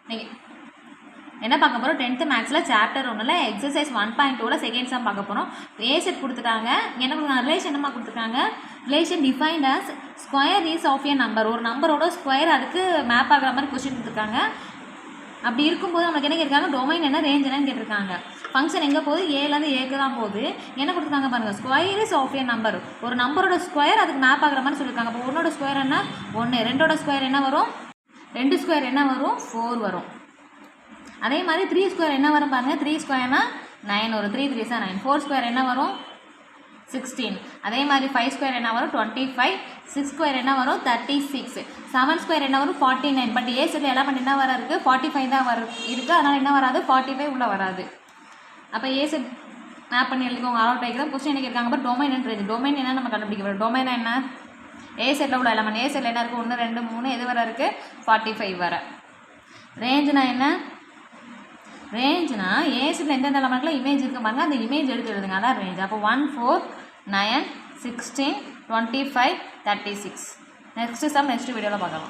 நீங்கள் என்ன பார்க்க போகிறோம் 10th மேக்ஸில் சாப்டர் 1ல் எக்ஸசைஸ் 1.2ல் செகண்ட் சம் பார்க்க போகிறோம். ஏ செட் கொடுத்துட்டாங்க. என்ன கொடுத்தாங்க? ரிலேஷன் என்னமா கொடுத்துருக்காங்க? Relation defined as square is of a number. ஒரு நம்பரோட ஸ்கொயர் அதுக்கு மேப் ஆகிற மாதிரி கொஸ்டின் கொடுத்துருக்காங்க. அப்படி இருக்கும்போது நம்மளுக்கு என்ன கேட்குறாங்க? டொமைன் என்ன, ரேஞ்ச் என்னன்னு கேட்டிருக்காங்க. ஃபங்க்ஷன் எங்கே போகுது? ஏலேருந்து ஏக்கு தான் போகுது. என்ன கொடுத்துருக்காங்க பாருங்கள், square is of a number. ஒரு நம்பரோட ஸ்கொயர் அதுக்கு மேப் ஆகிற மாதிரி சொல்லியிருக்காங்க. அப்போ ஒன்னோட ஸ்கொயர் என்ன? 1. 2ஓட ஸ்கொயர் என்ன வரும்? 2 ஸ்கொயர் என்ன வரும்? 4 வரும். அதே மாதிரி 3 ஸ்கொயர் என்ன வரும் பாருங்கள், 3 ஸ்கொயர்னா 9 வரும். 3 3 9. 4 ஸ்கொயர் என்ன வரும்? 16. அதே மாதிரி 5 ஸ்கொயர் என்ன வரும்? 25. 6 ஸ்கொயர் என்ன வரும்? 36. 7 ஸ்கொயர் என்ன வரும்? 49. பட் ஏ செட்டில் எல்லாம் பண்ணி என்ன வர இருக்குது? 45 தான் இருக்குது. அதனால் என்ன வராது? 45 உள்ளே வராது. அப்போ ஏ செட் மேப் பண்ணி எழுதிக்கோங்க. All diagram. கொஸ்டின் என்ன கேட்காங்க? அப்போ டொமைன் என்ன? டொமைன் என்ன நம்ம கண்டுபிடிக்க போகிறோம்? டொமைன் என்ன? ஏ செட்டில் உள்ள எலமெண்ட். ஏ செட்டில் என்ன இருக்குது? 1 2 3 எது வர இருக்குது? 45 வர. ரேஞ்சுனா என்ன? ரேஞ்சுனா ஏசில் எந்தெந்த எலமெண்ட்டில் இமேஜ் இருக்குது பாருங்க, அந்த இமேஜ் எடுத்து எழுதுங்க. அதான் ரேஞ்ச். அப்போ 1 4 9 16 25 36. நெக்ஸ்ட் சம் நெக்ஸ்ட் வீடியோவில் பார்க்கலாம்.